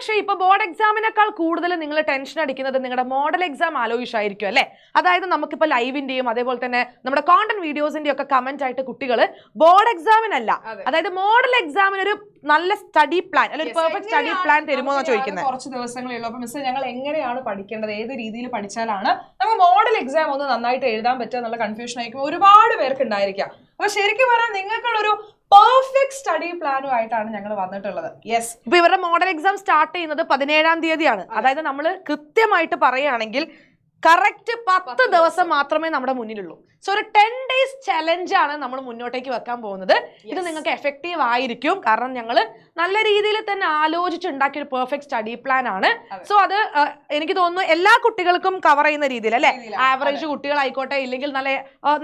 പക്ഷേ ഇപ്പൊ ബോർഡ് എക്സാമിനേക്കാൾ കൂടുതൽ നിങ്ങൾ ടെൻഷൻ അടിക്കുന്നത് നിങ്ങളുടെ മോഡൽ എക്സാം ആലോചിച്ചായിരിക്കും അല്ലെ. അതായത് നമുക്കിപ്പോ ലൈവിന്റെയും അതേപോലെ തന്നെ നമ്മുടെ കോണ്ടന്റ് വീഡിയോസിന്റെയും ഒക്കെ കമന്റ് ആയിട്ട് കുട്ടികൾ ബോർഡ് എക്സാമിനല്ല, അതായത് മോഡൽ എക്സാമിന് ഒരു നല്ല സ്റ്റഡി പ്ലാൻ അല്ലെങ്കിൽ ഒരു പെർഫെക്റ്റ് സ്റ്റഡി പ്ലാൻ തരുമോ എന്ന് ചോദിക്കുന്നത്. കുറച്ച് ദിവസങ്ങളേ ഉള്ളൂ. അപ്പൊ മിസ് ഞങ്ങൾ എങ്ങനെയാണ് പഠിക്കേണ്ടത്, ഏത് രീതിയിൽ പഠിച്ചാലാണ് നമുക്ക് മോഡൽ എക്സാം ഒന്ന് നന്നായിട്ട് എഴുതാൻ പറ്റുക എന്നുള്ള കൺഫ്യൂഷൻ ആയിരിക്കും ഒരുപാട് പേർക്ക് ഉണ്ടായിരിക്കാം. അപ്പൊ ശരിക്കും പറഞ്ഞാൽ നിങ്ങൾക്കുള്ളൊരു പെർഫെക്റ്റ് സ്റ്റഡി പ്ലാനുമായിട്ടാണ് ഞങ്ങൾ വന്നിട്ടുള്ളത്. യെസ്, ഇപ്പൊ ഇവരുടെ മോഡൽ എക്സാം സ്റ്റാർട്ട് ചെയ്യുന്നത് 17-ാം തീയതിയാണ്. അതായത് നമ്മൾ കൃത്യമായിട്ട് പറയുകയാണെങ്കിൽ കറക്റ്റ് 10 ദിവസം മാത്രമേ നമ്മുടെ മുന്നിലുള്ളൂ. സോ ഒരു 10 days ചലഞ്ച് ആണ് നമ്മൾ മുന്നോട്ടേക്ക് വെക്കാൻ പോകുന്നത്. ഇത് നിങ്ങൾക്ക് എഫക്റ്റീവ് ആയിരിക്കും, കാരണം ഞങ്ങൾ നല്ല രീതിയിൽ തന്നെ ആലോചിച്ചുണ്ടാക്കിയ ഒരു പെർഫെക്റ്റ് സ്റ്റഡി പ്ലാൻ ആണ്. സോ അത് എനിക്ക് തോന്നുന്നു എല്ലാ കുട്ടികൾക്കും കവർ ചെയ്യുന്ന രീതിയിൽ അല്ലെ, ആവറേജ് കുട്ടികളായിക്കോട്ടെ, ഇല്ലെങ്കിൽ നല്ല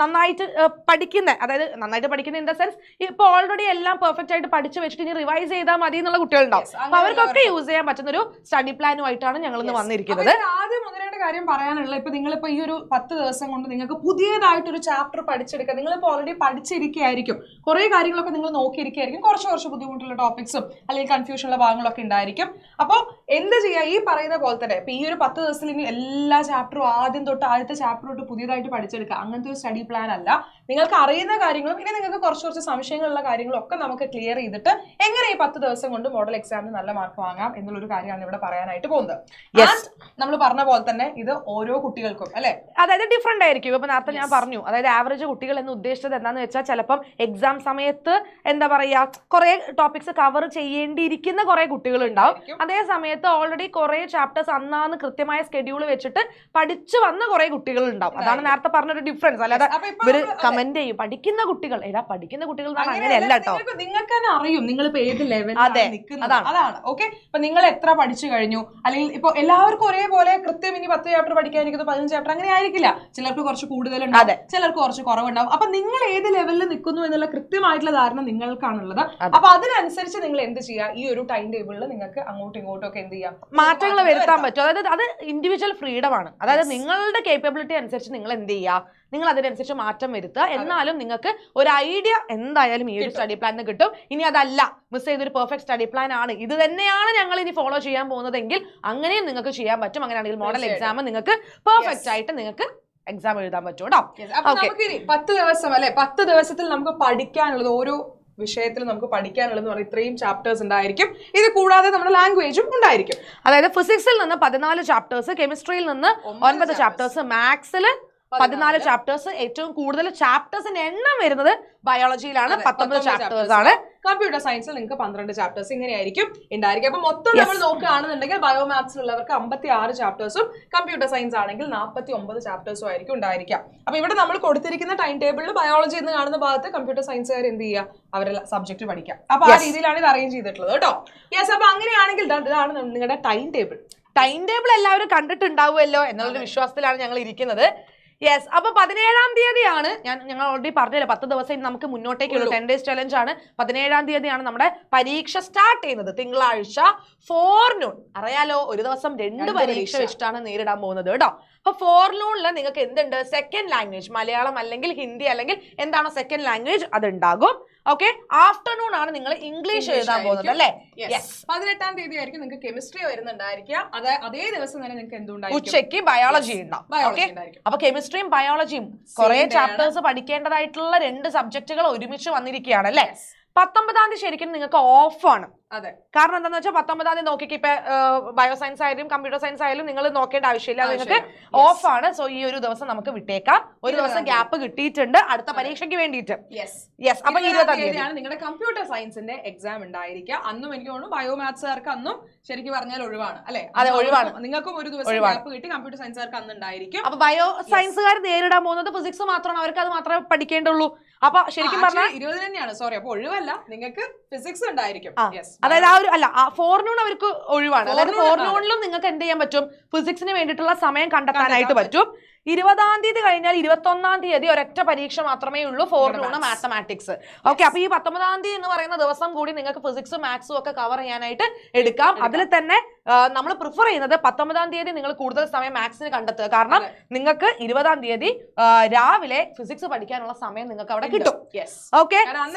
നന്നായിട്ട് പഠിക്കുന്ന, അതായത് നന്നായിട്ട് പഠിക്കുന്ന ഇൻ ദ സെൻസ് ഇപ്പൊ ഓൾറെഡി എല്ലാം പെർഫെക്റ്റ് ആയിട്ട് പഠിച്ചു വെച്ചിട്ട് ഇനി റിവൈസ് ചെയ്താൽ മതി എന്നുള്ള കുട്ടികളുണ്ടാവും. അപ്പൊ അവർക്കൊക്കെ യൂസ് ചെയ്യാൻ പറ്റുന്ന ഒരു സ്റ്റഡി പ്ലാനുമായിട്ടാണ് ഞങ്ങൾ ഇന്ന് വന്നിരിക്കുന്നത്. ആദ്യം മുതലായിട്ട് കാര്യം പറയാനുള്ള, ഇപ്പൊ നിങ്ങളിപ്പോ ഈ ഒരു 10 ദിവസം കൊണ്ട് നിങ്ങൾക്ക് പുതിയതായിട്ട് ഒരു ചാപ്റ്റർ പഠിച്ചെടുക്കുക. നിങ്ങളിപ്പോൾ ഓൾറെഡി പഠിച്ചിരിക്കുകയായിരിക്കും, കുറെ കാര്യങ്ങളൊക്കെ നിങ്ങൾ നോക്കിയിരിക്കുകയായിരിക്കും, കുറച്ച് ബുദ്ധിമുട്ടുള്ള ടോപ്പിക്സും അല്ലെങ്കിൽ കൺഫ്യൂഷനുള്ള ഭാഗങ്ങളൊക്കെ ഉണ്ടായിരിക്കും. അപ്പോൾ എന്ത് ചെയ്യുക, ഈ പറയുന്ന പോലെ തന്നെ ഇപ്പൊ ഈ ഒരു 10 ദിവസത്തിൽ ഇനി എല്ലാ ചാപ്റ്ററും ആദ്യത്തെ ചാപ്റ്റർ തൊട്ട് പുതിയതായിട്ട് പഠിച്ചെടുക്കുക, അങ്ങനത്തെ ഒരു സ്റ്റഡി പ്ലാൻ അല്ല. നിങ്ങൾക്ക് അറിയുന്ന കാര്യങ്ങളും ഇനി നിങ്ങൾക്ക് കുറച്ച് സംശയങ്ങളുള്ള കാര്യങ്ങളും ഒക്കെ നമുക്ക് ക്ലിയർ ചെയ്തിട്ട് എങ്ങനെ ഈ 10 ദിവസം കൊണ്ട് മോഡൽ എക്സാമിന് നല്ല മാർക്ക് വാങ്ങാം എന്നുള്ളൊരു കാര്യമാണ് ഇവിടെ പറയാനായിട്ട് പോകുന്നത്. നമ്മൾ പറഞ്ഞ പോലെ തന്നെ ഇത് ഓരോ കുട്ടികൾക്കും അല്ലെ, അതായത് ഡിഫറെന്റ് ആയിരിക്കും. ഇപ്പൊ നേരത്തെ ഞാൻ പറഞ്ഞു, അതായത് ആവറേജ് കുട്ടികൾ എന്ന് ഉദ്ദേശിച്ചത് എന്താണെന്ന് വെച്ചാൽ ചിലപ്പം എക്സാം സമയത്ത് എന്താ പറയാ കുറെ ടോപ്പിക്സ് കവർ ചെയ്യേണ്ടിയിരിക്കുന്ന കുറെ കുട്ടികൾ ഉണ്ടാവും. അതേ സമയത്ത് ഓൾറെഡി കുറെ ചാപ്റ്റേഴ്സ് അന്നാന്ന് കൃത്യമായ സ്കെഡ്യൂൾ വെച്ചിട്ട് പഠിച്ചു വന്ന കുറെ കുട്ടികൾ ഉണ്ടാവും. അതാണ് നേരത്തെ പറഞ്ഞൊരു ഡിഫറൻസ്. അല്ലാതെ ഇവര് കമന്റ് ചെയ്യും പഠിക്കുന്ന കുട്ടികൾ പഠിക്കുന്ന കുട്ടികൾ അങ്ങനെയല്ല കേട്ടോ. നിങ്ങൾക്ക് തന്നെ അറിയും നിങ്ങളിപ്പോ ഏത് ലെവലിലാണ് നിൽക്കുന്നത്. അതാണ് ഓക്കെ. ഇപ്പൊ നിങ്ങൾ എത്ര പഠിച്ചു കഴിഞ്ഞു, അല്ലെങ്കിൽ ഇപ്പൊ എല്ലാവർക്കും ഒരേപോലെ കൃത്യം ഇനി 10 ചാപ്റ്റർ പഠിക്കാനിരിക്കുന്നത് 15 ചാപ്റ്റർ അങ്ങനെ ആയിരിക്കില്ല. ചിലർക്ക് കുറച്ച് കൂടുതലുണ്ടാവും, ചിലർക്ക് കുറച്ച് കുറവുണ്ടാവും. അപ്പൊ നിങ്ങൾ ഏത് ലെവലിൽ നിൽക്കുന്നു എന്നുള്ള കൃത്യമായിട്ടുള്ള ധാരണ നിങ്ങൾക്കാണുള്ളത്. അപ്പൊ അതിനനുസരിച്ച് നിങ്ങൾ എന്ത് ചെയ്യുക, ഈ ഒരു ടൈം ടേബിളിൽ നിങ്ങൾക്ക് അങ്ങോട്ടും ഇങ്ങോട്ടും ഒക്കെ എന്ത് ചെയ്യാം, മാറ്റങ്ങൾ വരുത്താൻ പറ്റും. അതായത് അത് ഇൻഡിവിജ്വൽ ഫ്രീഡം ആണ്. അതായത് നിങ്ങളുടെ കേപ്പബിലിറ്റി അനുസരിച്ച് നിങ്ങൾ എന്ത് ചെയ്യുക, നിങ്ങൾ അതിനനുസരിച്ച് മാറ്റം വരുത്തുക. എന്നാലും നിങ്ങൾക്ക് ഒരു ഐഡിയ എന്തായാലും ഈ ഒരു സ്റ്റഡി പ്ലാനിന് കിട്ടും. ഇനി അതല്ല മിസ് ചെയ്തൊരു പെർഫെക്റ്റ് സ്റ്റഡി പ്ലാൻ ആണ്, ഇത് തന്നെയാണ് ഞങ്ങൾ ഇനി ഫോളോ ചെയ്യാൻ പോകുന്നതെങ്കിൽ അങ്ങനെയും നിങ്ങൾക്ക് ചെയ്യാൻ പറ്റും. അങ്ങനെയാണെങ്കിൽ മോഡൽ എക്സാം നിങ്ങൾക്ക് പെർഫെക്റ്റ് ആയിട്ട് നിങ്ങൾക്ക് എക്സാം എഴുതാൻ പറ്റും കേട്ടോ. 10 ദിവസം അല്ലെ, 10 ദിവസത്തിൽ നമുക്ക് പഠിക്കാനുള്ളത്, ഓരോ വിഷയത്തിൽ നമുക്ക് പഠിക്കാനുള്ളതെന്ന് പറഞ്ഞാൽ ഇത്രയും ചാപ്റ്റേഴ്സ് ഉണ്ടായിരിക്കും. ഇത് കൂടാതെ നമ്മുടെ ലാംഗ്വേജും ഉണ്ടായിരിക്കും. അതായത് ഫിസിക്സിൽ നിന്ന് 14 ചാപ്റ്റേഴ്സ്, കെമിസ്ട്രിയിൽ നിന്ന് 9 ചാപ്റ്റേഴ്സ്, മാത്സിൽ 14 ചാപ്റ്റേഴ്സ്. ഏറ്റവും കൂടുതൽ ചാപ്റ്റേഴ്സിന്റെ എണ്ണം വരുന്നത് ബയോളജിയിലാണ്, 19 ചാപ്റ്റേഴ്സ് ആണ്. കമ്പ്യൂട്ടർ സയൻസിൽ നിങ്ങൾക്ക് 12 ചാപ്റ്റേഴ്സ് ഇങ്ങനെയായിരിക്കും ഉണ്ടായിരിക്കും. അപ്പൊ മൊത്തം നമ്മൾ നോക്കുകയാണെന്നുണ്ടെങ്കിൽ ബയോമാത്സിലുള്ളവർക്ക് 56 ചാപ്റ്റേഴ്സും കമ്പ്യൂട്ടർ സയൻസ് ആണെങ്കിൽ 49 ചാപ്റ്റേഴ്സും ആയിരിക്കും ഉണ്ടായിരിക്കാം. അപ്പൊ ഇവിടെ നമ്മൾ കൊടുത്തിരിക്കുന്ന ടൈം ടേബിളിൽ ബയോളജി എന്ന് കാണുന്ന ഭാഗത്ത് കമ്പ്യൂട്ടർ സയൻസുകാർ എന്ത് ചെയ്യുക, അവരുടെ സബ്ജക്ട് പഠിക്കാം. അപ്പൊ ആ രീതിയിലാണ് ഇത് അറേഞ്ച് ചെയ്തിട്ടുള്ളത് കേട്ടോ. യെസ്, അപ്പൊ അങ്ങനെയാണെങ്കിൽ ഇതാണ് നിങ്ങളുടെ ടൈം ടേബിൾ. ടൈം ടേബിൾ എല്ലാവരും കണ്ടിട്ടുണ്ടാവുമല്ലോ എന്നുള്ളൊരു വിശ്വാസത്തിലാണ് ഞങ്ങൾ ഇരിക്കുന്നത്. യെസ്, അപ്പൊ 17-ാം തീയതിയാണ് ഞങ്ങൾ ഓൾറെഡി പറഞ്ഞല്ലോ, 10 ദിവസം നമുക്ക് മുന്നോട്ടേക്കുള്ളൂ. 10 days ചലഞ്ച് ആണ്. 17-ാം തീയതിയാണ് നമ്മുടെ പരീക്ഷ സ്റ്റാർട്ട് ചെയ്യുന്നത്, തിങ്കളാഴ്ച ഫോർനൂൺ. അറിയാലോ, ഒരു ദിവസം 2 പരീക്ഷ വെച്ചിട്ടാണ് നേരിടാൻ പോകുന്നത് കേട്ടോ. അപ്പൊ ഫോർനൂണിൽ നിങ്ങൾക്ക് എന്തുണ്ട്, സെക്കൻഡ് ലാംഗ്വേജ് മലയാളം അല്ലെങ്കിൽ ഹിന്ദി അല്ലെങ്കിൽ എന്താണോ സെക്കൻഡ് ലാംഗ്വേജ് അത് ഉണ്ടാകും. ഓക്കെ, ആഫ്റ്റർനൂൺ ആണ് നിങ്ങൾ ഇംഗ്ലീഷ് എഴുതാൻ പോകുന്നത് അല്ലേ. 18-ാം തീയതി ആയിരിക്കും നിങ്ങൾക്ക് കെമിസ്ട്രി വരുന്നുണ്ടായിരിക്കുക. അതേ ദിവസം തന്നെ നിങ്ങൾക്ക് എന്തുണ്ടായിരിക്കും, ഉച്ചയ്ക്ക് ബയോളജി ഉണ്ടാവും. അപ്പൊ കെമിസ്ട്രിയും ബയോളജിയും കുറെ ചാപ്റ്റേഴ്സ് പഠിക്കേണ്ടതായിട്ടുള്ള 2 സബ്ജക്റ്റുകൾ ഒരുമിച്ച് വന്നിരിക്കുകയാണ് അല്ലേ. 19-ാം തീയതി ശരിക്കും നിങ്ങൾക്ക് ഓഫാണ്. അതെ, കാരണം എന്താണെന്ന് വെച്ചാൽ 19-ാം തീയതി നോക്കിക്ക് ഇപ്പൊ ബയോസയൻസ് ആയാലും കമ്പ്യൂട്ടർ സയൻസ് ആയാലും നിങ്ങൾ നോക്കേണ്ട ആവശ്യമില്ല, നിങ്ങൾക്ക് ഓഫാണ്. സോ ഈ ഒരു ദിവസം നമുക്ക് വിട്ടേക്കാം. ഒരു ദിവസം ഗ്യാപ്പ് കിട്ടിയിട്ടുണ്ട് അടുത്ത പരീക്ഷയ്ക്ക് വേണ്ടിയിട്ട്. യെസ്, അപ്പൊ 20-ാം തീയതിയാണ് നിങ്ങളുടെ കമ്പ്യൂട്ടർ സയൻസിന്റെ എക്സാം ഉണ്ടായിരിക്കുക. അന്നും എനിക്ക് തോന്നുന്നു ബയോമാത്സുകാർക്ക് അന്നും ശരിക്കും പറഞ്ഞാൽ ഒഴിവാണ് അല്ലെ. അതെ, ഒഴിവാണ്. നിങ്ങൾക്കും ഒരു ദിവസം ഗ്യാപ്പ് കിട്ടി, കമ്പ്യൂട്ടർ സയൻസുകാർക്ക് അന്ന് ഉണ്ടായിരിക്കും. അപ്പൊ ബയോ സയൻസുകാർ നേരിടാൻ പോകുന്നത് ഫിസിക്സ് മാത്രമാണ്, അവർക്ക് അത് മാത്രമേ പഠിക്കേണ്ടുള്ളൂ. അപ്പൊ ശരിക്കും പറഞ്ഞാൽ 20 തന്നെയാണ്, സോറി. അപ്പൊ ഒഴിവല്ല, നിങ്ങൾക്ക് ഫിസിക്സ് ഉണ്ടായിരിക്കും. അതായത് ആ ഒരു ഫോർനൂൺ അവർക്ക് ഒഴിവാണ്. അതായത് ഫോർനൂണിലും നിങ്ങൾക്ക് എന്ത് ചെയ്യാൻ പറ്റും, ഫിസിക്സിന് വേണ്ടിയിട്ടുള്ള സമയം കണ്ടെത്താനായിട്ട് പറ്റും. 20-ാം തീയതി കഴിഞ്ഞാൽ 21-ാം തീയതി ഒരൊറ്റ പരീക്ഷ മാത്രമേ ഉള്ളൂ, ഫോർനൂണ് മാത്തമാറ്റിക്സ്. ഓക്കെ, അപ്പൊ ഈ 19-ാം തീയതി എന്ന് പറയുന്ന ദിവസം കൂടി നിങ്ങൾക്ക് ഫിസിക്സും മാത്സും ഒക്കെ കവർ ചെയ്യാനായിട്ട് എടുക്കാം. അതിൽ തന്നെ നമ്മൾ പ്രിഫർ ചെയ്യുന്നത് 19-ാം തീയതി നിങ്ങൾ കൂടുതൽ സമയം മാത്സിന് കണ്ടെത്തുക. കാരണം നിങ്ങൾക്ക് 20-ാം തീയതി രാവിലെ ഫിസിക്സ് പഠിക്കാനുള്ള സമയം നിങ്ങൾക്ക് അവിടെ കിട്ടും. ഓക്കെ,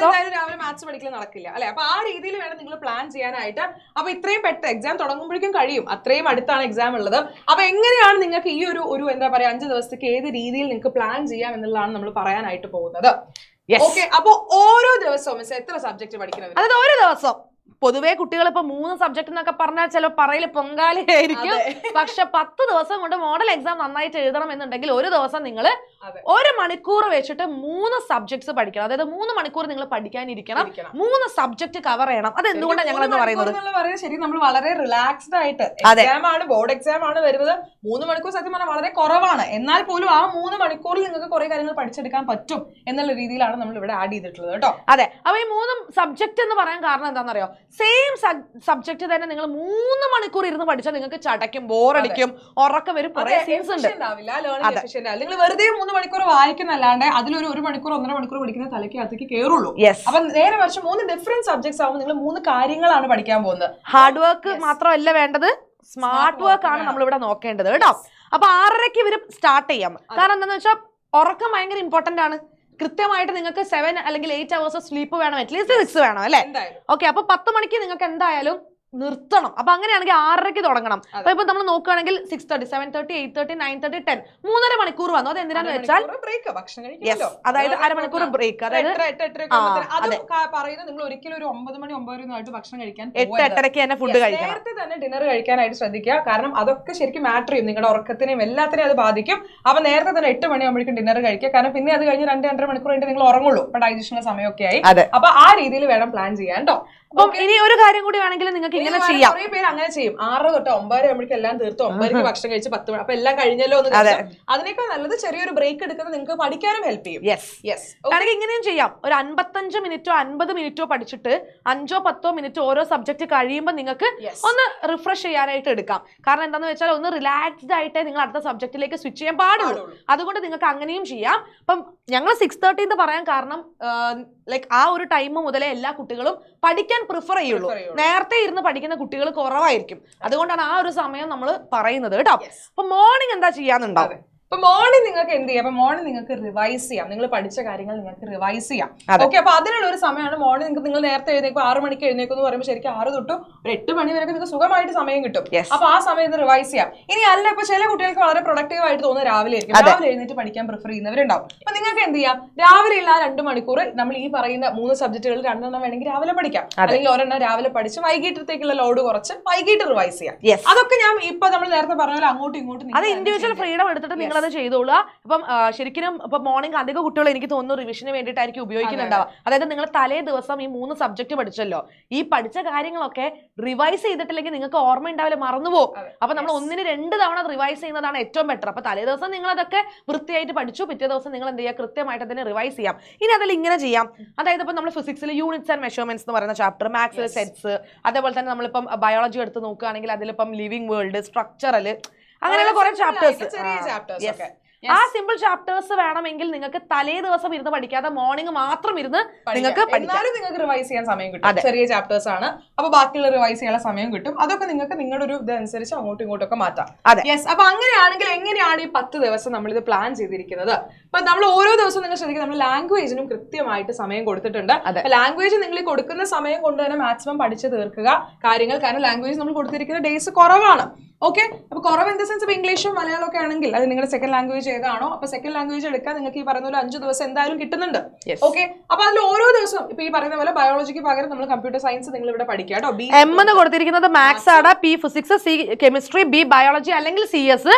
രാവിലെ മാത്സ് പഠിക്കൽ നടക്കില്ല അല്ലെ? അപ്പൊ ആ രീതിയിൽ വേണം നിങ്ങൾ പ്ലാൻ ചെയ്യാനായിട്ട്. അപ്പൊ ഇത്രയും പെട്ടെന്ന് എക്സാം തുടങ്ങുമ്പോഴേക്കും കഴിയും, അത്രയും അടുത്താണ് എക്സാം ഉള്ളത്. അപ്പൊ എങ്ങനെയാണ് നിങ്ങൾക്ക് ഈ ഒരു എന്താ പറയാ 5 ദിവസത്തേക്ക് ഏത് രീതിയിൽ നിങ്ങൾക്ക് പ്ലാൻ ചെയ്യാം എന്നുള്ളതാണ് നമ്മൾ പറയാനായിട്ട് പോകുന്നത്. ഓക്കെ, അപ്പൊ ഓരോ ദിവസവും എത്ര സബ്ജക്ട് പഠിക്കുന്നത്? അതായത് ഓരോ ദിവസം പൊതുവേ കുട്ടികൾ ഇപ്പൊ 3 സബ്ജക്ട് എന്നൊക്കെ പറഞ്ഞാൽ ചില പറയല് പൊങ്കാലയായിരിക്കും. പക്ഷെ 10 ദിവസം കൊണ്ട് മോഡൽ എക്സാം നന്നായിട്ട് എഴുതണം എന്നുണ്ടെങ്കിൽ ഒരു ദിവസം നിങ്ങൾ 1 മണിക്കൂർ വെച്ചിട്ട് 3 സബ്ജക്ട്സ് പഠിക്കണം. അതായത് 3 മണിക്കൂർ നിങ്ങൾ പഠിക്കാനിരിക്കണം, 3 സബ്ജക്ട് കവർ ചെയ്യണം. അത് എന്തുകൊണ്ടാണ് ഞങ്ങൾ പറയുന്നത്? ശരി, നമ്മൾ വളരെ റിലാക്സ്ഡ് ആയിട്ട് എക്സാം ആണ്, ബോർഡ് എക്സാം ആണ് വരുന്നത്. 3 മണിക്കൂർ സത്യം പറഞ്ഞാൽ വളരെ കുറവാണ്. എന്നാൽ പോലും ആ 3 മണിക്കൂറിൽ നിങ്ങൾക്ക് കുറെ കാര്യങ്ങൾ പഠിച്ചെടുക്കാൻ പറ്റും എന്നുള്ള രീതിയിലാണ് നമ്മൾ ഇവിടെ ആഡ് ചെയ്തിട്ടുള്ളത് കേട്ടോ. അതെ, അപ്പൊ ഈ 3 സബ്ജക്ട് എന്ന് പറയാൻ കാരണം എന്താണെന്നറിയോ? സെയിം സബ്ജക്ട് തന്നെ നിങ്ങൾ 3 മണിക്കൂർ ഇരുന്ന് പഠിച്ചാൽ നിങ്ങൾക്ക് ചടയ്ക്കും, ബോറടിക്കും, ഉറക്കം വരും, കുറെ സീൻസ് ഉണ്ട്. നിങ്ങൾ വെറുതെ 3 മണിക്കൂർ വായിക്കുന്നല്ലാണ്ട് അതിലൊരു 1 മണിക്കൂർ 1.5 മണിക്കൂർ പഠിക്കുന്ന തലയ്ക്കകത്തേക്ക് കയറുള്ളൂ. അപ്പൊ നേരെ മറിച്ച് 3 ഡിഫറെന്റ് സബ്ജക്ട്സ് ആവുമ്പോൾ നിങ്ങൾ 3 കാര്യങ്ങളാണ് പഠിക്കാൻ പോകുന്നത്. ഹാർഡ് വർക്ക് മാത്രമല്ല വേണ്ടത്, സ്മാർട്ട് വർക്ക് ആണ് നമ്മൾ ഇവിടെ നോക്കേണ്ടത് കേട്ടോ. അപ്പൊ 6:30 ഇവര് സ്റ്റാർട്ട് ചെയ്യാം. കാരണം എന്താണെന്ന് വെച്ചാൽ ഉറക്കം ഭയങ്കര ഇമ്പോർട്ടന്റ് ആണ്. കൃത്യമായിട്ട് നിങ്ങൾക്ക് 7 അല്ലെങ്കിൽ 8 hours സ്ലീപ്പ് വേണം, അറ്റ്ലീസ്റ്റ് 6 വേണം അല്ലെ? ഓക്കെ, അപ്പൊ 10 മണിക്ക് നിങ്ങൾക്ക് എന്തായാലും നിർത്തണം. അപ്പൊ അങ്ങനെയാണെങ്കിൽ 6:30 തുടങ്ങണം. അപ്പൊ ഇപ്പൊ നമ്മൾ നോക്കുകയാണെങ്കിൽ 6:30, 7:30, 8:30, 9:30, 10 3.5 മണിക്കൂർ വന്നു. അത് എന്തിനാന്ന് വെച്ചാൽ അതായത് അരമണിക്കൂർ ബ്രേക്ക്. അതായത് നിങ്ങൾ ഒരിക്കലും ഒരു 9 മണി 9 ആയിട്ട് ഭക്ഷണം കഴിക്കാൻ 8-8:30 തന്നെ ഫുഡ് കഴിക്കണം. നേരത്തെ തന്നെ ഡിന്നർ കഴിക്കാനായിട്ട് ശ്രദ്ധിക്കുക. കാരണം അതൊക്കെ ശരിക്കും മാറ്റർ ചെയ്യും, നിങ്ങളുടെ ഉറക്കത്തിനെയും എല്ലാത്തിനെയും അത് ബാധിക്കും. അപ്പൊ നേരത്തെ തന്നെ 8 മണിയാകുമ്പോഴേക്കും ഡിന്നർ കഴിക്കുക. കാരണം പിന്നെ അത് കഴിഞ്ഞ് 2-2.5 മണിക്കൂർ കഴിഞ്ഞ് നിങ്ങൾ ഉറങ്ങുള്ളൂ. അപ്പൊ ഡൈജഷനുള്ള സമയമൊക്കെ ആയി. അപ്പൊ ആ രീതിയിൽ വേണം പ്ലാൻ ചെയ്യാൻ കേട്ടോ. അപ്പം ഇനി ഒരു കാര്യം കൂടി വേണമെങ്കിൽ നിങ്ങൾക്ക് ഇങ്ങനെ ചെയ്യാം. കുറെ പേര് അങ്ങനെ ചെയ്യും, 6 തൊട്ട് 9 ആകുമ്പോഴേക്കും എല്ലാം തീർത്ത് 9 ഭക്ഷണം കഴിച്ച് 10 മണി അപ്പൊ എല്ലാം കഴിഞ്ഞല്ലോ എന്ന്. അതിനേക്കാൾ നല്ലത് ചെറിയൊരു ബ്രേക്ക് എടുക്കുന്നത് നിങ്ങൾക്ക് പഠിക്കാനും ഹെൽപ്പ് ചെയ്യും. അല്ലെങ്കിൽ ഇങ്ങനെയും ചെയ്യാം, ഒരു 55 മിനിറ്റോ 50 മിനിറ്റോ പഠിച്ചിട്ട് 5-10 മിനിറ്റ് ഓരോ സബ്ജക്ട് കഴിയുമ്പോൾ നിങ്ങൾക്ക് ഒന്ന് റിഫ്രഷ് ചെയ്യാനായിട്ട് എടുക്കാം. കാരണം എന്താണെന്ന് വെച്ചാൽ ഒന്ന് റിലാക്സ്ഡ് ആയിട്ട് നിങ്ങൾ അടുത്ത സബ്ജക്റ്റിലേക്ക് സ്വിച്ച് ചെയ്യാൻ പാടുള്ളൂ. അതുകൊണ്ട് നിങ്ങൾക്ക് അങ്ങനെയും ചെയ്യാം. അപ്പം ഞങ്ങൾ 6:30 എന്ന് പറയാൻ കാരണം ലൈക്ക് ആ ഒരു ടൈം മുതലേ എല്ലാ കുട്ടികളും പഠിക്കാൻ പ്രിഫർ ചെയ്യുള്ളൂ. നേരത്തെ ഇരുന്ന് പഠിക്കുന്ന കുട്ടികൾ കുറവായിരിക്കും. അതുകൊണ്ടാണ് ആ ഒരു സമയം നമ്മൾ പറയുന്നത് കേട്ടോ. അപ്പൊ മോർണിംഗ് എന്താ ചെയ്യാന്നുണ്ടാവും? അപ്പൊ മോർണിംഗ് നിങ്ങൾക്ക് എന്ത് ചെയ്യാം? അപ്പൊ മോർണിംഗ് നിങ്ങൾക്ക് റിവൈസ് ചെയ്യാം, നിങ്ങൾ പഠിച്ച കാര്യങ്ങൾ നിങ്ങൾക്ക് റിവൈസ് ചെയ്യാം. ഓക്കെ, അപ്പൊ അതിനുള്ള ഒരു സമയമാണ് മോർണിംഗ്. നിങ്ങൾ നേരത്തെ എഴുന്നേക്കും, 6 മണിക്ക് എഴുന്നേക്കും എന്ന് പറയുമ്പോൾ ശരിക്കും 6 തൊട്ട് ഒരു 8 മണി വരെ നിങ്ങൾക്ക് സുഖമായിട്ട് സമയം കിട്ടും. അപ്പൊ ആ സമയത്ത് റിവൈസ് ചെയ്യാം. ഇനി അല്ല, ഇപ്പൊ ചില കുട്ടികൾക്ക് വളരെ പ്രൊഡക്റ്റീവ് ആയിട്ട് തോന്നുന്നത് രാവിലെ ആയിരിക്കും. രാവിലെ എഴുന്നേറ്റ് പഠിക്കാൻ പ്രിഫർ ചെയ്യുന്നവരുണ്ടാവും. അപ്പൊ നിങ്ങൾക്ക് എന്ത് ചെയ്യാം? രാവിലെയുള്ള ആ 2 മണിക്കൂർ നമ്മൾ ഈ പറയുന്ന 3 സബ്ജക്റ്റുകൾ 2 എണ്ണം വേണമെങ്കിൽ രാവിലെ പഠിക്കാം, അല്ലെങ്കിൽ 1 എണ്ണം രാവിലെ പഠിച്ച് വൈകിട്ടത്തേക്കുള്ള ലോഡ് കുറച്ച് വൈകിട്ട് റിവൈസ് ചെയ്യാം. അതൊക്കെ ഞാൻ ഇപ്പൊ നമ്മൾ നേരത്തെ പറഞ്ഞ പോലെ അങ്ങോട്ടും ഇങ്ങോട്ടും അത് ഇൻഡിവിജ്വൽ ഫ്രീഡം എടുത്തിട്ട് നിങ്ങൾ അത് ചെയ്തോളൂ. അപ്പം ശരിക്കും ഇപ്പൊ മോർണിംഗ് അധിക കുട്ടികൾ എനിക്ക് തോന്നുന്നു റിവിഷന് വേണ്ടിയിട്ടായിരിക്കും ഉപയോഗിക്കുന്നുണ്ടാവുക. അതായത് നിങ്ങൾ തലേ ദിവസം ഈ 3 സബ്ജക്ട് പഠിച്ചല്ലോ, ഈ പഠിച്ച കാര്യങ്ങളൊക്കെ റിവൈസ് ചെയ്തിട്ടില്ലെങ്കിൽ നിങ്ങൾക്ക് ഓർമ്മ ഉണ്ടാവില്ല, മറന്നുപോകും. അപ്പൊ നമ്മൾ 1-2 തവണ റിവൈസ് ചെയ്യുന്നതാണ് ഏറ്റവും ബെറ്റർ. അപ്പൊ തലേ ദിവസം നിങ്ങൾ അതൊക്കെ വൃത്തിയായിട്ട് പഠിച്ചു, പിറ്റേ ദിവസം നിങ്ങൾ എന്ത് ചെയ്യുക, കൃത്യമായിട്ട് അതിനെ റിവൈസ് ചെയ്യാം. ഇനി അതിൽ ഇങ്ങനെ ചെയ്യാം, അതായത് ഇപ്പൊ നമ്മൾ ഫിസിക്സിൽ യൂണിറ്റ്സ് ആൻഡ് മെഷർമെന്റ്സ് എന്ന് പറയുന്ന ചാപ്റ്റർ, മാത്സിൽ സെറ്റ്സ്, അതേപോലെ തന്നെ നമ്മളിപ്പം ബയോളജി എടുത്ത് നോക്കുകയാണെങ്കിൽ അതിലിപ്പം ലിവിംഗ് വേൾഡ്, സ്ട്രക്ചറൽ, അങ്ങനെയുള്ള കുറെ ചാപ്റ്റേഴ്സ്. ആ സിമ്പിൾ ചാപ്റ്റേഴ്സ് വേണമെങ്കിൽ നിങ്ങൾക്ക് തലേ ദിവസം ഇരുന്ന് പഠിക്കാതെ മോർണിംഗ് മാത്രം ഇരുന്ന് നിങ്ങൾക്ക് നിങ്ങൾക്ക് റിവൈസ് ചെയ്യാൻ സമയം കിട്ടും. ചെറിയ ചാപ്റ്റേഴ്സ് ആണ്, അപ്പൊ ബാക്കിയുള്ള റിവൈസ് ചെയ്യാനുള്ള സമയം കിട്ടും. അതൊക്കെ നിങ്ങൾക്ക് നിങ്ങളുടെ ഒരു ഇതനുസരിച്ച് അങ്ങോട്ടും ഇങ്ങോട്ടും ഒക്കെ മാറ്റാം. അപ്പൊ അങ്ങനെയാണെങ്കിൽ എങ്ങനെയാണ് ഈ 10 ദിവസം നമ്മൾ ഇത് പ്ലാൻ ചെയ്തിരിക്കുന്നത്? അപ്പൊ നമ്മൾ ഓരോ ദിവസവും നിങ്ങൾ ശ്രദ്ധിക്കുക, നമ്മൾ ലാംഗ്വേജിനും കൃത്യമായിട്ട് സമയം കൊടുത്തിട്ടുണ്ട്. ലാംഗ്വേജ് നിങ്ങൾ കൊടുക്കുന്ന സമയം കൊണ്ട് തന്നെ മാക്സിമം പഠിച്ചു തീർക്കുക കാര്യങ്ങൾ. കാരണം ലാംഗ്വേജ് നമ്മൾ കൊടുത്തിരിക്കുന്ന ഡേയ്സ് കുറവാണ്. ഓക്കെ, അപ്പൊ കുറവ് ഇൻ ദ സെൻസ് ഇപ്പൊ ഇംഗ്ലീഷും മലയാളം ഒക്കെ ആണെങ്കിൽ അത് നിങ്ങളുടെ സെക്കൻഡ് ലാംഗ്വേജ് ഏതാണോ അപ്പൊ സെക്കൻഡ് ലാംഗ്വേജ് എടുക്കാൻ നിങ്ങൾക്ക് ഈ പറയുന്ന പോലെ 5 ദിവസം എന്തായാലും കിട്ടുന്നുണ്ട്. ഓക്കെ, അപ്പൊ അതിൽ ഓരോ ദിവസം ഇപ്പൊ ഈ പറയുന്ന പോലെ ബയോളജിക്ക് പകരം നമ്മൾ കമ്പ്യൂട്ടർ സയൻസ് നിങ്ങൾ ഇവിടെ പഠിക്കുക കേട്ടോ. എം എന്ന് കൊടുത്തിരിക്കുന്നത് മാത്സ് ആണ്, P physics, C chemistry, B biology അല്ലെങ്കിൽ CS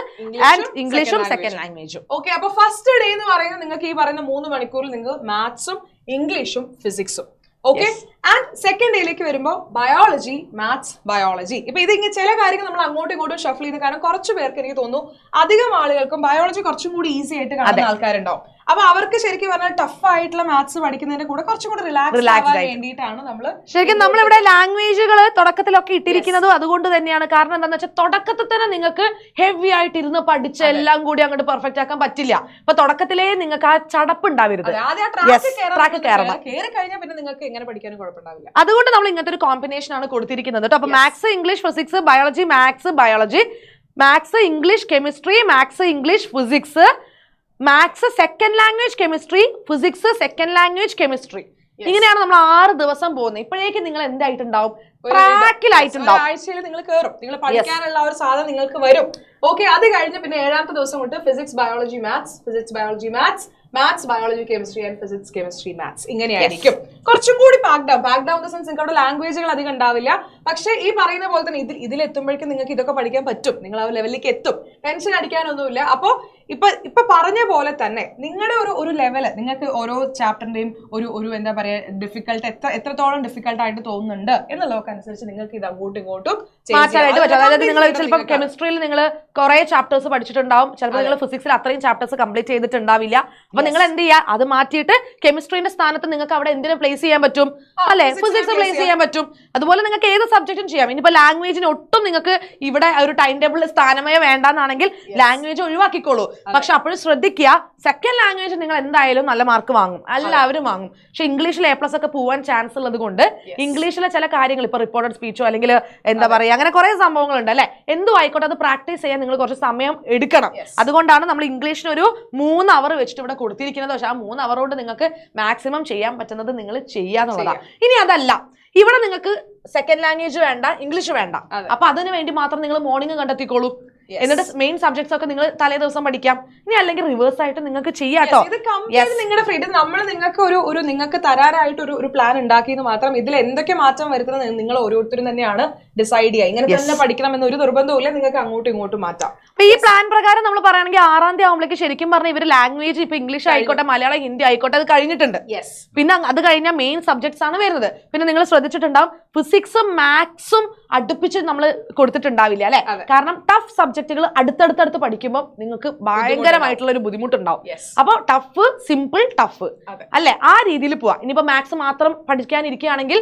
ആൻഡ് ഇംഗ്ലീഷും സെക്കൻഡ് ലാംഗ്വേജും. ഓക്കെ, അപ്പൊ ഫസ്റ്റ് ഡേ എന്ന് പറയുന്നത് നിങ്ങൾക്ക് ഈ പറയുന്ന 3 മണിക്കൂറിൽ നിങ്ങൾ മാത്സും ഇംഗ്ലീഷും ഫിസിക്സും. ഓക്കെ, ആൻഡ് സെക്കൻഡ് ഡേയിലേക്ക് വരുമ്പോൾ ബയോളജി, മാത്സ്, ബയോളജി. ഇപ്പൊ ഇതിങ്ങനെ ചില കാര്യങ്ങൾ നമ്മൾ അങ്ങോട്ടും ഇങ്ങോട്ടും ഷഫിൾ ചെയ്ത്, കാരണം കുറച്ച് പേർക്ക് എനിക്ക് തോന്നുന്നു അധികം ആളുകൾക്കും ബയോളജി കുറച്ചും കൂടി ഈസി ആയിട്ട് കാണുന്ന ആൾക്കാരുണ്ടാവും. അപ്പൊ അവർക്ക് ശരിക്കും പറഞ്ഞാൽ ടഫ് ആയിട്ടുള്ള മാത്സ് പഠിക്കുന്നതിന്റെ കൂടെ കുറച്ചും കൂടി റിലാക്സ് ആവാൻ വേണ്ടിയിട്ടാണ് നമ്മൾ ശരിക്കും നമ്മളിവിടെ ലാംഗ്വേജുകൾ തുടക്കത്തിലൊക്കെ ഇട്ടിരിക്കുന്നതും അതുകൊണ്ട് തന്നെയാണ്. കാരണം എന്താണെന്ന് വെച്ചാൽ തുടക്കത്തിൽ തന്നെ നിങ്ങൾക്ക് ഹെവി ആയിട്ട് ഇരുന്ന് പഠിച്ച് എല്ലാം കൂടി അങ്ങോട്ട് പെർഫെക്റ്റ് ആക്കാൻ പറ്റില്ല. അപ്പൊ തുടക്കത്തിലേ നിങ്ങൾക്ക് ആ ചടപ്പ് ഉണ്ടാവരുത്. കയറി കഴിഞ്ഞാൽ പിന്നെ നിങ്ങൾക്ക് എങ്ങനെ പഠിക്കാനും കുഴപ്പമുണ്ടാവില്ല. അതുകൊണ്ട് നമ്മൾ ഇങ്ങനത്തെ ഒരു കോമ്പിനേഷൻ ആണ് കൊടുത്തിരിക്കുന്നത് കേട്ടോ. അപ്പൊ maths, English, physics, biology, maths, biology, maths, English, chemistry, maths, English, physics, maths second language chemistry, physics second language chemistry. ഇങ്ങനെയാണ് നമ്മൾ 6 ദിവസം പോകുന്നത്. ഇപ്പോഴേക്കും നിങ്ങൾ എന്തായിട്ടുണ്ടാവും? ട്രാക്കിലായിട്ടുണ്ടാവും. ആഴ്ചയിൽ നിങ്ങൾ കയറും, നിങ്ങൾ പഠിക്കാനുള്ള ഒരു സാധനം നിങ്ങൾക്ക് വരും. ഓക്കെ, അത് കഴിഞ്ഞ് പിന്നെ 7ാമത്തെ ദിവസം തൊട്ട് physics biology maths, physics biology maths, maths biology chemistry and physics chemistry maths. ഇങ്ങനെയായിരിക്കും. കുറച്ചും കൂടി പാക്ക് ഡൗൺ ദ സെൻസ് നിങ്ങൾക്ക് അവിടെ ലാംഗ്വേജുകൾ അധികം ഉണ്ടാവില്ല. പക്ഷേ ഈ പറയുന്ന പോലെ തന്നെ ഇതിലെത്തുമ്പോഴേക്കും നിങ്ങൾക്ക് ഇതൊക്കെ പഠിക്കാൻ പറ്റും. നിങ്ങൾ ആ ലെവലിലേക്ക് എത്തും. ടെൻഷൻ അടിക്കാനൊന്നുമില്ല. അപ്പോ ഇപ്പൊ പറഞ്ഞ പോലെ തന്നെ നിങ്ങളുടെ ഒരു ലെവല് നിങ്ങൾക്ക് ഓരോ ചാപ്റ്ററിന്റെയും ഒരു എന്താ പറയാ ഡിഫിക്കൽട്ട് എത്രത്തോളം ഡിഫിക്കൽട്ട് ആയിട്ട് തോന്നുന്നുണ്ട് എന്നുള്ളതൊക്കെ അനുസരിച്ച് നിങ്ങൾക്ക് ഇത് അങ്ങോട്ടും ഇങ്ങോട്ടും മാറ്റാനായിട്ട് പറ്റും. അതായത് നിങ്ങൾ ചിലപ്പോൾ കെമിസ്ട്രിയിൽ നിങ്ങൾ കുറെ ചാപ്റ്റേഴ്സ് പഠിച്ചിട്ടുണ്ടാവും, ചിലപ്പോൾ നിങ്ങൾ ഫിസിക്സിൽ അത്രയും ചാപ്റ്റേഴ്സ് കംപ്ലീറ്റ് ചെയ്തിട്ടുണ്ടാവില്ല. അപ്പൊ നിങ്ങൾ എന്ത് ചെയ്യുക? അത് മാറ്റിയിട്ട് കെമിസ്ട്രിന്റെ സ്ഥാനത്ത് നിങ്ങൾക്ക് അവിടെ എന്തിനു പ്ലേസ് ചെയ്യാൻ പറ്റും? അല്ലെ, ഫിസിക്സ് പ്ലേസ് ചെയ്യാൻ പറ്റും. അതുപോലെ നിങ്ങൾക്ക് ഏത് സബ്ജക്റ്റും ചെയ്യാം. ഇനിയിപ്പോ ലാംഗ്വേജിന് ഒട്ടും നിങ്ങൾക്ക് ഇവിടെ ഒരു ടൈം ടേബിൾ സ്ഥാനമേ വേണ്ടെന്നാണെങ്കിൽ ലാംഗ്വേജ് ഒഴിവാക്കിക്കോളൂ. പക്ഷെ അപ്പോഴും ശ്രദ്ധിക്കുക, സെക്കൻഡ് ലാംഗ്വേജ് നിങ്ങൾ എന്തായാലും നല്ല മാർക്ക് വാങ്ങും, എല്ലാവരും വാങ്ങും. പക്ഷെ ഇംഗ്ലീഷിൽ A+ ഒക്കെ പോവാൻ ചാൻസ് ഉള്ളത് കൊണ്ട് ഇംഗ്ലീഷിലെ ചില കാര്യങ്ങൾ, ഇപ്പൊ റിപ്പോർട്ടഡ് സ്പീച്ചോ അല്ലെങ്കിൽ എന്താ പറയാ, അങ്ങനെ കുറെ സംഭവങ്ങളുണ്ട് അല്ലെ. എന്തും ആയിക്കോട്ടെ, അത് പ്രാക്ടീസ് ചെയ്യാൻ നിങ്ങൾ കുറച്ച് സമയം എടുക്കണം. അതുകൊണ്ടാണ് നമ്മൾ ഇംഗ്ലീഷിന് ഒരു 3 അവർ വെച്ചിട്ട് ഇവിടെ കൊടുത്തിരിക്കുന്നത്. പക്ഷെ ആ 3 അവർ കൊണ്ട് നിങ്ങൾക്ക് മാക്സിമം ചെയ്യാൻ പറ്റുന്നത് നിങ്ങൾ ചെയ്യാന്നുള്ളതാണ്. ഇനി അതല്ല, ഇവിടെ നിങ്ങൾക്ക് സെക്കൻഡ് ലാംഗ്വേജ് വേണ്ട, ഇംഗ്ലീഷ് വേണ്ട, അപ്പൊ അതിന് വേണ്ടി മാത്രം നിങ്ങൾ മോർണിംഗ് കണ്ടെത്തിക്കോളൂ. എന്നിട്ട് മെയിൻ സബ്ജക്ട്സ് ഒക്കെ നിങ്ങൾ തലേ ദിവസം പഠിക്കാം. ഇനി അല്ലെങ്കിൽ റിവേഴ്സ് ആയിട്ട് നിങ്ങൾക്ക് ചെയ്യാട്ടോ. നിങ്ങളുടെ ഫ്രീഡം നമ്മൾ നിങ്ങൾക്ക് നിങ്ങൾക്ക് തരാനായിട്ട് ഒരു പ്ലാൻ ഉണ്ടാക്കിയെന്ന് മാത്രം. ഇതിൽ എന്തൊക്കെ മാറ്റം വരുത്തുന്നത് നിങ്ങൾ ഓരോരുത്തരും തന്നെയാണ് ഡിസൈഡ് ചെയ്യുക. ഇങ്ങനെ തന്നെ പഠിക്കണം എന്നൊരു നിർബന്ധമില്ല. നിങ്ങൾക്ക് അങ്ങോട്ടും ഇങ്ങോട്ടും മാറ്റാം. അപ്പൊ ഈ പ്ലാൻ പ്രകാരം നമ്മൾ പറയുകയാണെങ്കിൽ 6ാം തീയതി ആവുമ്പോഴേക്ക് ശരിക്കും പറഞ്ഞാൽ ഇവർ ലാംഗ്വേജ് ഇപ്പൊ ഇംഗ്ലീഷ് ആയിക്കോട്ടെ, മലയാളം, ഹിന്ദി ആയിക്കോട്ടെ, അത് കഴിഞ്ഞിട്ടുണ്ട്. പിന്നെ അത് കഴിഞ്ഞാൽ മെയിൻ സബ്ജക്ട്സ് ആണ് വരുന്നത്. പിന്നെ നിങ്ങൾ ശ്രദ്ധിച്ചിട്ടുണ്ടാവും, ഫിസിക്സും മാത്സും അടുപ്പിച്ച് നമ്മൾ കൊടുത്തിട്ടുണ്ടാവില്ല അല്ലെ. കാരണം ടഫ് സബ്ജക്റ്റുകൾ അടുത്തടുത്ത് പഠിക്കുമ്പോൾ നിങ്ങൾക്ക് ഭയങ്കരമായിട്ടുള്ള ഒരു ബുദ്ധിമുട്ടുണ്ടാവും. അപ്പൊ ടഫ്, സിമ്പിൾ, ടഫ് അല്ലെ, ആ രീതിയിൽ പോവാ. ഇനിയിപ്പോ മാത്സ് മാത്രം പഠിക്കാനിരിക്കുകയാണെങ്കിൽ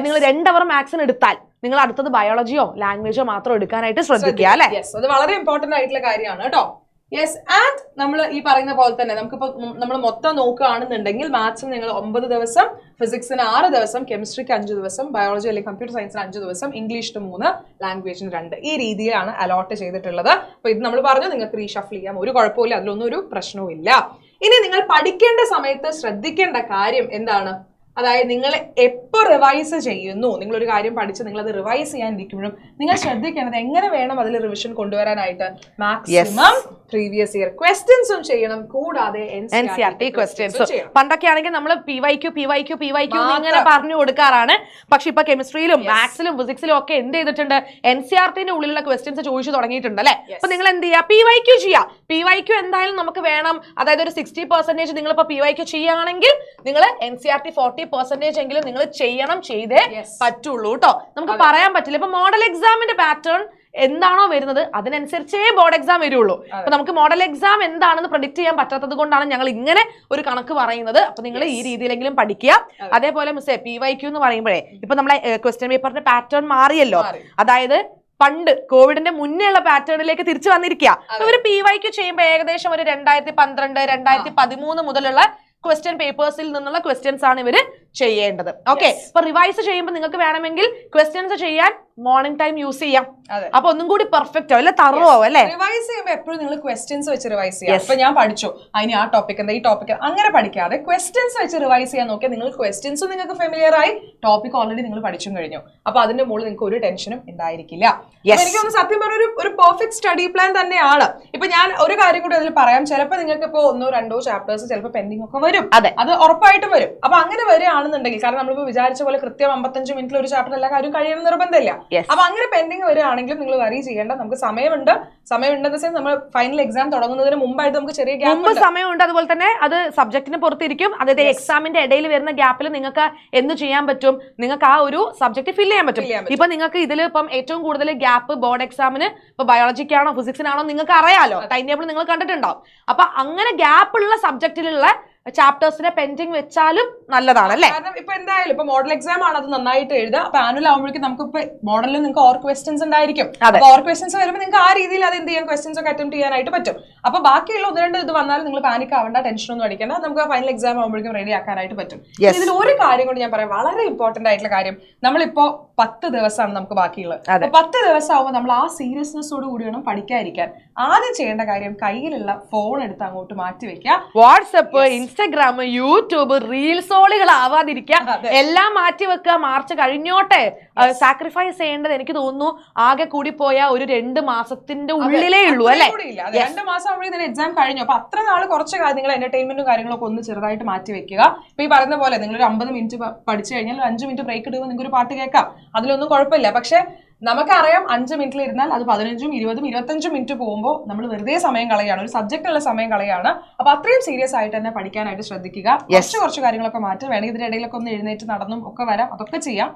നിങ്ങൾ 2 അവർ മാത്സിന് എടുത്താൽ നിങ്ങൾ അടുത്തത് ബയോളജിയോ ലാംഗ്വേജോ മാത്രം എടുക്കാനായിട്ട് ശ്രദ്ധിക്കുക അല്ലെ. അത് വളരെ ഇമ്പോർട്ടന്റ് ആയിട്ടുള്ള കാര്യമാണ് കേട്ടോ. യെസ്, ആൻഡ് നമ്മൾ ഈ പറയുന്ന പോലെ തന്നെ നമുക്കിപ്പോ നമ്മൾ മൊത്തം നോക്കുകയാണെന്നുണ്ടെങ്കിൽ മാത്സിന് നിങ്ങൾ 9 ദിവസം, ഫിസിക്സിന് 6 ദിവസം, കെമിസ്ട്രിക്ക് 5 ദിവസം, ബയോളജി അല്ലെങ്കിൽ കമ്പ്യൂട്ടർ സയൻസിന് 5 ദിവസം, ഇംഗ്ലീഷിന് 3, ലാംഗ്വേജിന് 2. ഈ രീതിയിലാണ് അലോട്ട് ചെയ്തിട്ടുള്ളത്. അപ്പൊ ഇത് നമ്മൾ പറഞ്ഞു നിങ്ങൾക്ക് റീഷഫിൾ ചെയ്യാം, ഒരു കുഴപ്പമില്ല, അതിലൊന്നും ഒരു പ്രശ്നവും ഇല്ല. ഇനി നിങ്ങൾ പഠിക്കേണ്ട സമയത്ത് ശ്രദ്ധിക്കേണ്ട കാര്യം എന്താണ്? അതായത് നിങ്ങൾ എപ്പോൾ റിവൈസ് ചെയ്യുന്നു, നിങ്ങളൊരു കാര്യം പഠിച്ച് നിങ്ങൾ അത് റിവൈസ് ചെയ്യാനിരിക്കുമ്പോഴും നിങ്ങൾ ശ്രദ്ധിക്കേണ്ടത് എങ്ങനെ വേണം അതിൽ റിവിഷൻ കൊണ്ടുവരാനായിട്ട്. മാക്സിമം പ്രീവിയസ് ഇയർ ക്വസ്റ്റ്യൻസും ചെയ്യണം, കൂടാതെ NCERT ക്വസ്റ്റ്യൻസ്. പണ്ടൊക്കെ ആണെങ്കിൽ നമ്മൾ PYQ ഇങ്ങനെ പറഞ്ഞു കൊടുക്കാറാണ്. പക്ഷെ ഇപ്പൊ കെമിസ്ട്രിയിലും മാത്സിലും ഫിസിക്സിലും ഒക്കെ എന്ത് ചെയ്തിട്ടുണ്ട്, NCERTന്റെ ഉള്ളിലുള്ള ക്വസ്റ്റ്യൻസ് ചോദിച്ചു തുടങ്ങിയിട്ടുണ്ട് അല്ലെ. അപ്പൊ നിങ്ങൾ എന്ത് ചെയ്യുക, PYQ ചെയ്യുക. PYQ എന്തായാലും നമുക്ക് വേണം. അതായത് ഒരു 60% നിങ്ങൾ ഇപ്പൊ PYQ ചെയ്യുകയാണെങ്കിൽ നിങ്ങൾ NCERT 40% എങ്കിലും നിങ്ങൾ ചെയ്തേ പറ്റുള്ളൂ കേട്ടോ. നമുക്ക് പറയാൻ പറ്റില്ല. ഇപ്പൊ മോഡൽ എക്സാമിന്റെ പാറ്റേൺ എന്താണോ വരുന്നത് അതിനനുസരിച്ചേ ബോർഡ് എക്സാം വരുള്ളൂ. അപ്പൊ നമുക്ക് മോഡൽ എക്സാം എന്താണെന്ന് പ്രഡിക്ട് ചെയ്യാൻ പറ്റാത്തത് കൊണ്ടാണ് ഞങ്ങൾ ഇങ്ങനെ ഒരു കണക്ക് പറയുന്നത്. അപ്പൊ നിങ്ങൾ ഈ രീതിയിലെങ്കിലും പഠിക്കുക. അതേപോലെ മിസ്സേ PYQ എന്ന് പറയുമ്പോഴേ ഇപ്പൊ നമ്മളെ ക്വസ്റ്റ്യൻ പേപ്പറിന്റെ പാറ്റേൺ മാറിയല്ലോ. അതായത് പണ്ട് കോവിഡിന്റെ മുന്നേ ഉള്ള പാറ്റേണിലേക്ക് തിരിച്ചു വന്നിരിക്കുക. ഇവര് PYQ ചെയ്യുമ്പോൾ ഏകദേശം ഒരു 2012, 2013 മുതലുള്ള ക്വസ്റ്റ്യൻ പേപ്പേഴ്സിൽ നിന്നുള്ള ക്വസ്റ്റ്യൻസ് ആണ് ഇവര് ചെയ്യേണ്ടത്. ഓക്കെ, അപ്പൊ റിവൈസ് ചെയ്യുമ്പോൾ നിങ്ങൾക്ക് വേണമെങ്കിൽ ക്വസ്റ്റ്യൻസ് ചെയ്യാൻ മോർണിംഗ് ടൈം യൂസ് ചെയ്യാം. അപ്പൊ ഒന്നും കൂടി പെർഫെക്റ്റ് ആവും, തറോ ആവും അല്ലെ. റിവൈസ് ചെയ്യുമ്പോൾ എപ്പോഴും നിങ്ങൾ ക്വസ്റ്റ്യൻസ് വെച്ച് റിവൈസ് ചെയ്യാം. അപ്പൊ ഞാൻ പഠിച്ചു അതിന് ആ ടോപ്പിക് എന്താ, ഈ ടോപ്പിക് അങ്ങനെ പഠിക്കാതെ ക്വസ്റ്റ്യൻസ് വെച്ച് റിവൈസ് ചെയ്യാൻ നോക്കിയാൽ നിങ്ങൾ ക്വസ്റ്റ്യൻസും നിങ്ങൾക്ക് ഫെമിലിയർ ആയി, ടോപ്പിക് ഓൾറെഡി നിങ്ങൾ പഠിച്ചും കഴിഞ്ഞു. അപ്പൊ അതിന്റെ മുകളിൽ നിങ്ങൾക്ക് ഒരു ടെൻഷനും ഉണ്ടായിരിക്കില്ല. എനിക്കൊന്ന് സത്യം പറഞ്ഞ ഒരു പെർഫെക്റ്റ് സ്റ്റഡി പ്ലാൻ തന്നെയാണ്. ഇപ്പൊ ഞാൻ ഒരു കാര്യം കൂടി അതിൽ പറയാം. ചിലപ്പോൾ നിങ്ങൾക്ക് ഇപ്പോൾ 1-2 ചാപ്റ്റേഴ്സ് ചിലപ്പോൾ പെൻഡിങ് ഒക്കെ വരും, അത് ഉറപ്പായിട്ടും വരും. അപ്പൊ അങ്ങനെ വരികയാണ് വരികയാണെന്നുണ്ടെങ്കിൽ, കാരണം നമ്മളിപ്പോ വിചാരിച്ച പോലെ കൃത്യം 55 മിനിറ്റിൽ ഒരു ചാപ്റ്റർ എല്ലാ കാര്യം കഴിയണം നിർബന്ധമില്ല. അപ്പൊ അങ്ങനെ പെൻഡിങ് വരികയാണെങ്കിലും നിങ്ങൾ വറി ചെയ്യേണ്ട, നമുക്ക് സമയമുണ്ടെന്ന് വെച്ചാൽ നമ്മൾ ഫൈനൽ എക്സാം തുടങ്ങുന്നതിന് മുമ്പായിട്ട് നമുക്ക് ചെറിയ ഗ്യാപ്പ് സമയമുണ്ട്. അതുപോലെ തന്നെ അത് സബ്ജക്റ്റിന് പുറത്തിരിക്കും. അതായത് എക്സാമിന്റെ ഇടയിൽ വരുന്ന ഗ്യാപ്പിൽ നിങ്ങൾക്ക് എന്ത് ചെയ്യാൻ പറ്റും, നിങ്ങൾക്ക് ആ ഒരു സബ്ജക്ട് ഫില്ല് ചെയ്യാൻ പറ്റും. ഇപ്പൊ നിങ്ങൾക്ക് ഇതിൽ ഇപ്പം ഏറ്റവും കൂടുതൽ ഗ്യാപ്പ് ബോർഡ് എക്സാമിന് ഇപ്പൊ ബയോളജിക്കാണോ ഫിസിക്സിനാണോ നിങ്ങൾക്ക് അറിയാലോ, ടൈം ടേബിൾ നിങ്ങൾ കണ്ടിട്ടുണ്ടാവും. അപ്പൊ അങ്ങനെ ഗ്യാപ്പ് ഉള്ള സബ്ജക്റ്റിലുള്ള ചാപ്റ്റേഴ്സിനെ പെൻഡിങ് വെച്ചാലും നല്ലതാണ് അല്ലേ? കാരണം ഇപ്പൊ എന്തായാലും ഇപ്പൊ മോഡൽ എക്സാം ആണ്, അത് നന്നായിട്ട് എഴുതുക. അപ്പൊ ആനുവൽ ആകുമ്പോഴേക്കും നമുക്ക് ഇപ്പൊ മോഡലിൽ നിങ്ങൾക്ക് ഓർ ക്വസ്റ്റൻസ് ഉണ്ടായിരിക്കും. ഓർ ക്വസ്റ്റൻസ് വരുമ്പോൾ നിങ്ങൾക്ക് ആ രീതിയിൽ അത് എന്ത് ചെയ്യാൻ, ക്വസ്റ്റൻസ് ഒക്കെ അറ്റംപ്റ്റ് ചെയ്യാനായിട്ട് പറ്റും. അപ്പൊ ബാക്കിയുള്ള 1-2 ഇത് വന്നാലും നിങ്ങൾ പാനിക് ആവേണ്ട, ടെൻഷൻ ഒന്നും അടിക്കേണ്ട. നമുക്ക് ഫൈനൽ എക്സാം ആകുമ്പോഴേക്കും റെഡി ആക്കാനായിട്ട് പറ്റും. ഇതിൽ ഒരു കാര്യം കൊണ്ട് ഞാൻ പറയാം, വളരെ ഇമ്പോർട്ടന്റ് ആയിട്ടുള്ള കാര്യം, നമ്മളിപ്പോ 10 ദിവസമാണ് നമുക്ക് ബാക്കിയുള്ളത്. 10 ദിവസം ആവുമ്പോൾ നമ്മൾ ആ സീരിയസ്നെസ്സോട് കൂടി വേണം പഠിക്കാതിരിക്കാൻ. ആദ്യം ചെയ്യേണ്ട കാര്യം, കയ്യിലുള്ള ഫോൺ എടുത്ത് അങ്ങോട്ട് മാറ്റി വെക്കുക. വാട്സപ്പ്, ഇൻസ്റ്റാഗ്രാം, യൂട്യൂബ്, റീൽസോളികൾ ആവാതിരിക്കുക, എല്ലാം മാറ്റി വെക്കുക. മാർച്ച് കഴിഞ്ഞോട്ടെ. സാക്രിഫൈസ് ചെയ്യേണ്ടത് എനിക്ക് തോന്നുന്നു ആകെ കൂടി പോയ ഒരു 2 മാസത്തിന്റെ ഉള്ളിലേ ഉള്ളൂ അല്ലെ? 2 മാസം ആവുമ്പോഴേ എക്സാം കഴിഞ്ഞു. അപ്പൊ അത്ര നാള് കുറച്ച് കാര്യങ്ങൾ എന്റർടൈൻമെന്റും കാര്യങ്ങളൊക്കെ ഒന്ന് ചെറുതായിട്ട് മാറ്റി വെക്കുക. ഇപ്പൊ ഈ പറയുന്ന പോലെ നിങ്ങൾ ഒരു 50 മിനിറ്റ് പഠിച്ചു കഴിഞ്ഞാൽ 5 മിനിറ്റ് ബ്രേക്ക് ഇടുമ്പോൾ നിങ്ങൾക്ക് ഒരു പാട്ട് കേൾക്കാം, അതിലൊന്നും കുഴപ്പമില്ല. പക്ഷെ നമുക്കറിയാം 5 മിനിറ്റിൽ ഇരുന്നാൽ അത് 15ഉം 20ഉം 25 മിനിറ്റ് പോകുമ്പോൾ നമ്മൾ വെറുതെ സമയം കളയാണ്, ഒരു സബ്ജക്റ്റിനുള്ള സമയം കളയാണ്. അപ്പൊ അത്രയും സീരിയസ് ആയിട്ട് തന്നെ പഠിക്കാനായിട്ട് ശ്രദ്ധിക്കുക. കുറച്ച് കാര്യങ്ങളൊക്കെ മാറ്റാം, വേണമെങ്കിൽ ഇതിന്റെ ഇടയിലൊക്കെ ഒന്ന് എഴുന്നേറ്റ് നടന്നും ഒക്കെ വരാം, അതൊക്കെ ചെയ്യാം.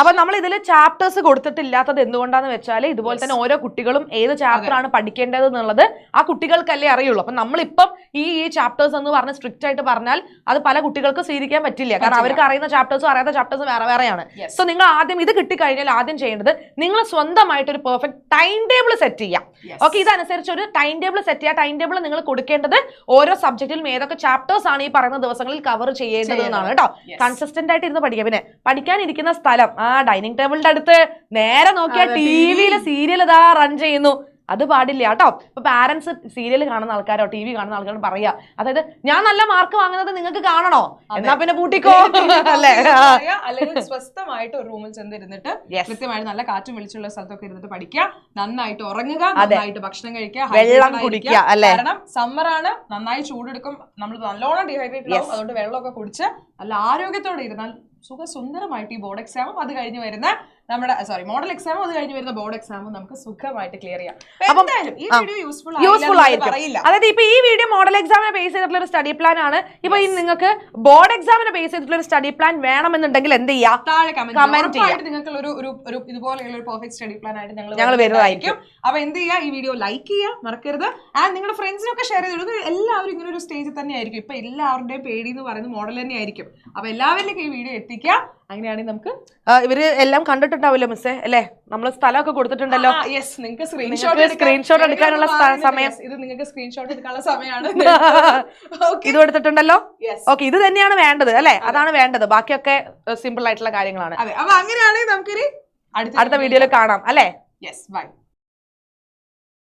അപ്പൊ നമ്മൾ ഇതിൽ ചാപ്റ്റേഴ്സ് കൊടുത്തിട്ടില്ലാത്തത് എന്തുകൊണ്ടാന്ന് വെച്ചാൽ ഇതുപോലെ തന്നെ ഓരോ കുട്ടികളും ഏത് ചാപ്റ്റർ ആണ് പഠിക്കേണ്ടത് എന്നുള്ളത് ആ കുട്ടികൾക്കല്ലേ അറിയുള്ളൂ. അപ്പൊ നമ്മളിപ്പം ഈ ചാപ്റ്റേഴ്സ് എന്ന് പറഞ്ഞ് സ്ട്രിക്റ്റ് ആയിട്ട് പറഞ്ഞാൽ അത് പല കുട്ടികൾക്കും സ്വീകരിക്കാൻ പറ്റില്ല. കാരണം അവർക്ക് അറിയുന്ന ചാപ്റ്റേഴ്സും അറിയാത്ത ചാപ്റ്റേഴ്സും വേറെ വേറെയാണ്. സോ നിങ്ങൾ ആദ്യം ഇത് കിട്ടിക്കഴിഞ്ഞാൽ ആദ്യം ചെയ്യേണ്ടത് നിങ്ങൾ സ്വന്തമായിട്ട് ഒരു പെർഫെക്റ്റ് ടൈം ടേബിൾ സെറ്റ് ചെയ്യാം. ഓക്കെ, ഇതനുസരിച്ച് ഒരു ടൈം ടേബിൾ സെറ്റ് ചെയ്യുക. ടൈം ടേബിൾ നിങ്ങൾ കൊടുക്കേണ്ടത് ഓരോ സബ്ജക്റ്റിലും ഏതൊക്കെ ചാപ്റ്റേഴ്സ് ആണ് ഈ പറയുന്ന ദിവസങ്ങളിൽ കവർ ചെയ്യേണ്ടത് എന്നാണ് കേട്ടോ. കൺസിസ്റ്റന്റ് ആയിട്ട് ഇരുന്ന് പഠിക്കുക. പിന്നെ പഠിക്കാനിരിക്കുന്ന സ്ഥലം ഡൈനിങ് ടേബിളിന്റെ അടുത്ത് നേരെ നോക്കിയാൽ ടിവിയിൽ സീരിയൽ ഇതാ റൺ ചെയ്യുന്നു, അത് പാടില്ല കേട്ടോ. ഇപ്പൊ പാരന്റ്സ് സീരിയൽ കാണുന്ന ആൾക്കാരോ ടി വി കാണുന്ന ആൾക്കാരും പറയാ, അതായത് ഞാൻ നല്ല മാർക്ക് വാങ്ങുന്നത് നിങ്ങൾക്ക് കാണണോ, എന്നാ പിന്നെ പൂട്ടിക്കോ അല്ലേ? അല്ലെങ്കിൽ സ്വസ്ഥമായിട്ട് ഒരു റൂമിൽ ചെന്നിരുന്നിട്ട് കൃത്യമായിട്ട് നല്ല കാറ്റും വെളിച്ചുള്ള സ്ഥലത്തൊക്കെ ഇരുന്നിട്ട് പഠിക്കുക, നന്നായിട്ട് ഉറങ്ങുക, നന്നായിട്ട് ഭക്ഷണം കഴിക്കുക, വെള്ളം കുടിക്കുക അല്ലെ? കാരണം സമ്മർ ആണ്, നന്നായി ചൂടെടുക്കും, നമ്മൾ നല്ലോണം ഡീഹൈഡ്രേറ്റഡ് ആവും. അതുകൊണ്ട് വെള്ളമൊക്കെ കുടിച്ച് നല്ല ആരോഗ്യത്തോടെ ഇരുന്നാൽ സുഖസുന്ദരമായിട്ട് ഈ ബോർഡ് എക്സാമും അത് കഴിഞ്ഞ് വരുന്ന നമ്മുടെ മോഡൽ എക്സാമും അത് കഴിഞ്ഞ് വരുന്ന ബോർഡ് എക്സാമും നമുക്ക് സുഖമായിട്ട് ക്ലിയർ ചെയ്യാം. ഈ വീഡിയോ യൂസ്ഫുൾ ആയിരിക്കും. അതായത് ഇപ്പൊ ഈ വീഡിയോ മോഡൽ എക്സാമിനെ ബേസ് ചെയ്തിട്ടുള്ള ഒരു സ്റ്റഡി പ്ലാൻ ആണ്. ഇപ്പൊ നിങ്ങൾക്ക് ബോർഡ് എക്സാമിനെ ബേസ് ചെയ്തിട്ടുള്ള ഒരു സ്റ്റഡി പ്ലാൻ വേണമെന്നുണ്ടെങ്കിൽ എന്ത് ചെയ്യാം, താഴെ കമന്റ് ചെയ്യാം. നിങ്ങൾക്കുള്ള ഒരു ഇതുപോലെയുള്ള ഒരു പെർഫെക്റ്റ് സ്റ്റഡി പ്ലാൻ ആയിട്ട് ഞങ്ങൾ വരുന്നതായിരിക്കും. അപ്പൊ എന്ത് ചെയ്യുക, ഈ വീഡിയോ ലൈക്ക് ചെയ്യുക മറക്കരുത്. ആൻഡ് നിങ്ങളുടെ ഫ്രണ്ട്സിനൊക്കെ ഷെയർ ചെയ്ത് എല്ലാവരും ഇങ്ങനെ ഒരു സ്റ്റേജിൽ തന്നെ ആയിരിക്കും. ഇപ്പൊ എല്ലാവരുടെയും പേടി എന്ന് പറയുന്നത് മോഡൽ തന്നെ ആയിരിക്കും. അപ്പൊ എല്ലാവരിലേക്കും ഈ വീഡിയോ എത്തിക്കുക. അങ്ങനെയാണെങ്കിൽ നമുക്ക് ഇവര് എല്ലാം കണ്ടിട്ടുണ്ടാവില്ലോ മിസ്സേ അല്ലേ? നമ്മൾ സ്ഥലമൊക്കെ കൊടുത്തിട്ടുണ്ടല്ലോ. നിങ്ങൾക്ക് സ്ക്രീൻഷോട്ട് എടുക്കാനുള്ള സമയം, ഇത് നിങ്ങൾക്ക് സ്ക്രീൻഷോട്ട് എടുക്കാനുള്ള സമയമാണ്. ഇത് എടുത്തിട്ടുണ്ടല്ലോ. ഓക്കെ, ഇത് തന്നെയാണ് വേണ്ടത് അല്ലെ? അതാണ് വേണ്ടത്. ബാക്കിയൊക്കെ സിമ്പിൾ ആയിട്ടുള്ള കാര്യങ്ങളാണ്. അപ്പൊ അങ്ങനെയാണെങ്കിൽ നമുക്കൊരു അടുത്ത വീഡിയോയിൽ കാണാം അല്ലെ? Yes, by.